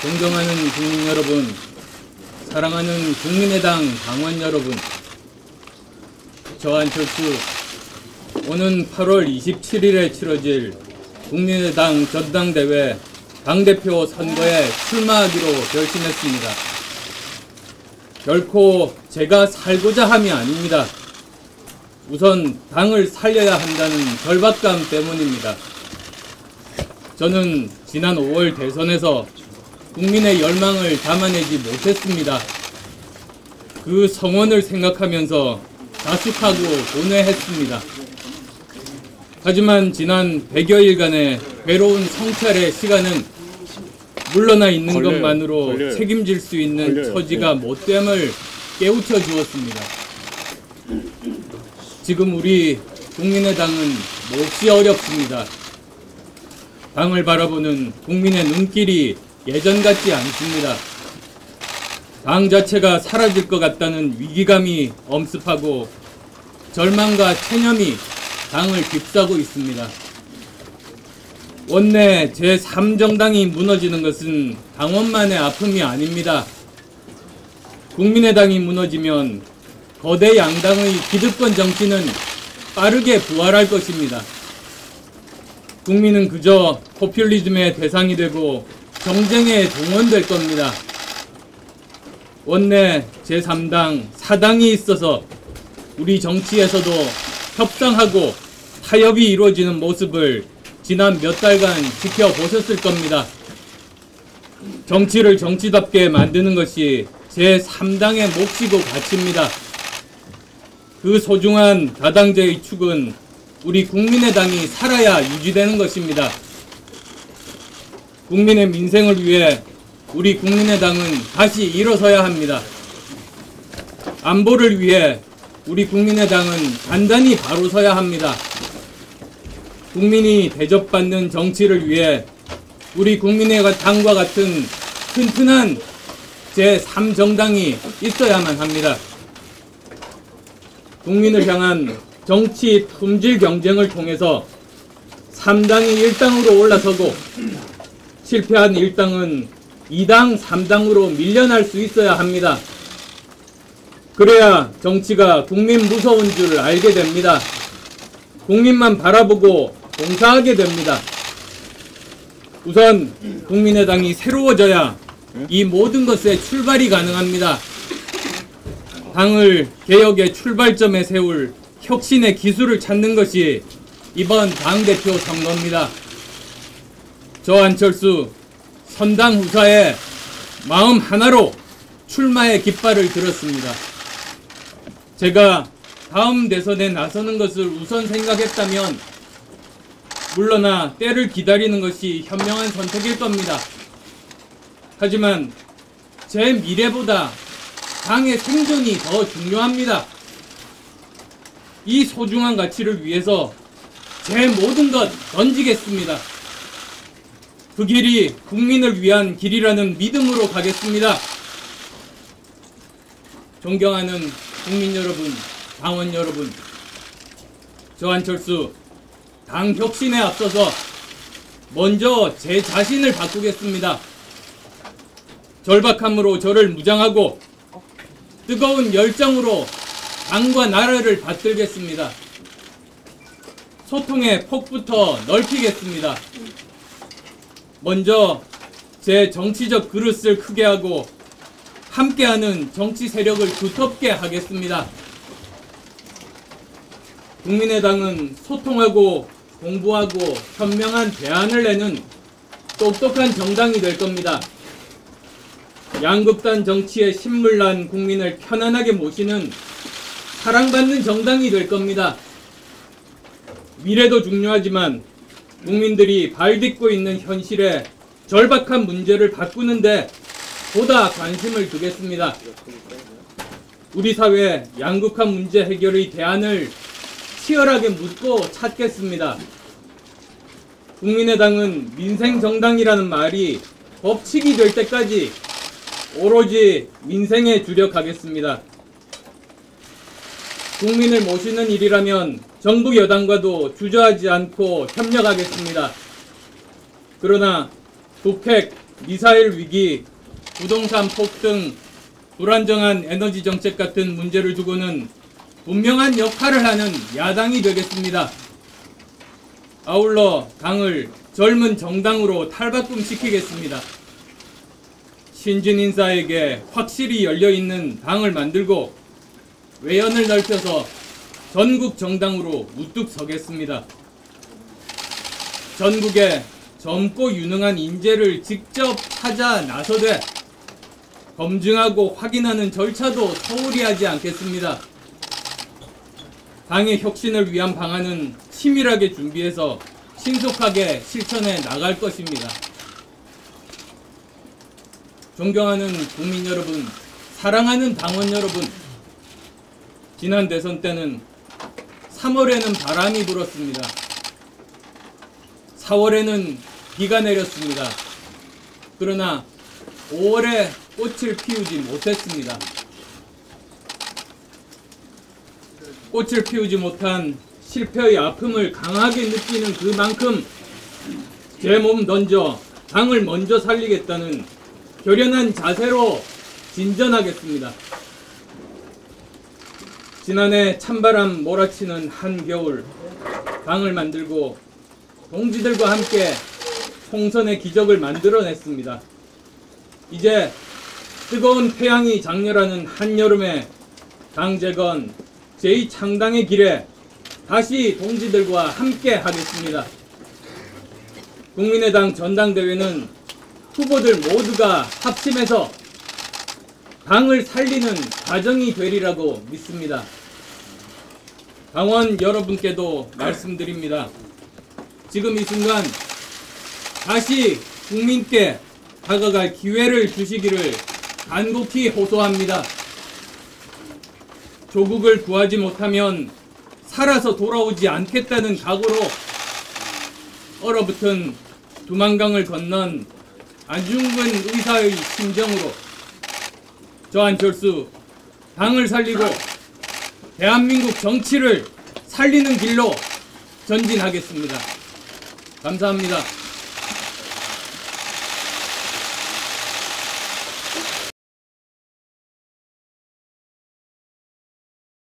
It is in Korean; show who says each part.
Speaker 1: 존경하는 국민 여러분, 사랑하는 국민의당 당원 여러분, 저 안철수 오는 8월 27일에 치러질 국민의당 전당대회 당대표 선거에 출마하기로 결심했습니다. 결코 제가 살고자 함이 아닙니다. 우선 당을 살려야 한다는 절박감 때문입니다. 저는 지난 5월 대선에서 국민의 열망을 담아내지 못했습니다. 그 성원을 생각하면서 자숙하고 고뇌했습니다. 하지만 지난 100여일간의 괴로운 성찰의 시간은 물러나 있는 것만으로 책임질 수 있는 처지가 못됨을 깨우쳐 주었습니다. 지금 우리 국민의당은 몹시 어렵습니다. 당을 바라보는 국민의 눈길이 예전 같지 않습니다. 당 자체가 사라질 것 같다는 위기감이 엄습하고 절망과 체념이 당을 휩싸고 있습니다. 원내 제3정당이 무너지는 것은 당원만의 아픔이 아닙니다. 국민의당이 무너지면 거대 양당의 기득권 정치는 빠르게 부활할 것입니다. 국민은 그저 포퓰리즘의 대상이 되고 정쟁에 동원될 겁니다. 원내 제3당, 4당이 있어서 우리 정치에서도 협상하고 타협이 이루어지는 모습을 지난 몇 달간 지켜보셨을 겁니다. 정치를 정치답게 만드는 것이 제3당의 몫이고 가치입니다. 그 소중한 다당제의 축은 우리 국민의당이 살아야 유지되는 것입니다. 국민의 민생을 위해 우리 국민의당은 다시 일어서야 합니다. 안보를 위해 우리 국민의당은 단단히 바로 서야 합니다. 국민이 대접받는 정치를 위해 우리 국민의당과 같은 튼튼한 제3정당이 있어야만 합니다. 국민을 향한 정치 품질 경쟁을 통해서 3당이 1당으로 올라서고 실패한 1당은 2당, 3당으로 밀려날 수 있어야 합니다. 그래야 정치가 국민 무서운 줄 알게 됩니다. 국민만 바라보고 봉사하게 됩니다. 우선 국민의당이 새로워져야 이 모든 것에 출발이 가능합니다. 당을 개혁의 출발점에 세울 혁신의 기술을 찾는 것이 이번 당대표 선거입니다. 저 안철수 선당 후사에 마음 하나로 출마의 깃발을 들었습니다. 제가 다음 대선에 나서는 것을 우선 생각했다면 물러나 때를 기다리는 것이 현명한 선택일 겁니다. 하지만 제 미래보다 당의 생존이 더 중요합니다. 이 소중한 가치를 위해서 제 모든 것 던지겠습니다. 그 길이 국민을 위한 길이라는 믿음으로 가겠습니다. 존경하는 국민 여러분, 당원 여러분, 저 안철수 당 혁신에 앞서서 먼저 제 자신을 바꾸겠습니다. 절박함으로 저를 무장하고 뜨거운 열정으로 당과 나라를 받들겠습니다. 소통의 폭부터 넓히겠습니다. 먼저 제 정치적 그릇을 크게 하고 함께하는 정치 세력을 두텁게 하겠습니다. 국민의당은 소통하고 공부하고 현명한 대안을 내는 똑똑한 정당이 될 겁니다. 양극단 정치에 신물난 국민을 편안하게 모시는 사랑받는 정당이 될 겁니다. 미래도 중요하지만 국민들이 발딛고 있는 현실의 절박한 문제를 바꾸는데 보다 관심을 두겠습니다. 우리 사회 양극화 문제 해결의 대안을 치열하게 묻고 찾겠습니다. 국민의당은 민생정당이라는 말이 법칙이 될 때까지 오로지 민생에 주력하겠습니다. 국민을 모시는 일이라면 정부 여당과도 주저하지 않고 협력하겠습니다. 그러나 북핵, 미사일 위기, 부동산 폭등, 불안정한 에너지 정책 같은 문제를 두고는 분명한 역할을 하는 야당이 되겠습니다. 아울러 당을 젊은 정당으로 탈바꿈시키겠습니다. 신진 인사에게 확실히 열려있는 당을 만들고 외연을 넓혀서 전국 정당으로 우뚝 서겠습니다. 전국에 젊고 유능한 인재를 직접 찾아 나서되 검증하고 확인하는 절차도 소홀히 하지 않겠습니다. 당의 혁신을 위한 방안은 치밀하게 준비해서 신속하게 실천해 나갈 것입니다. 존경하는 국민 여러분, 사랑하는 당원 여러분, 지난 대선 때는 3월에는 바람이 불었습니다. 4월에는 비가 내렸습니다. 그러나 5월에 꽃을 피우지 못했습니다. 꽃을 피우지 못한 실패의 아픔을 강하게 느끼는 그만큼 제 몸 던져 당을 먼저 살리겠다는 결연한 자세로 진전하겠습니다. 지난해 찬바람 몰아치는 한겨울, 당을 만들고 동지들과 함께 총선의 기적을 만들어냈습니다. 이제 뜨거운 태양이 장렬하는 한여름에 당 재건 제2창당의 길에 다시 동지들과 함께 하겠습니다. 국민의당 전당대회는 후보들 모두가 합심해서 당을 살리는 과정이 되리라고 믿습니다. 당원 여러분께도 말씀드립니다. 지금 이 순간 다시 국민께 다가갈 기회를 주시기를 간곡히 호소합니다. 조국을 구하지 못하면 살아서 돌아오지 않겠다는 각오로 얼어붙은 두만강을 건넌 안중근 의사의 심정으로 저 안철수 당을 살리고 대한민국 정치를 살리는 길로 전진하겠습니다. 감사합니다.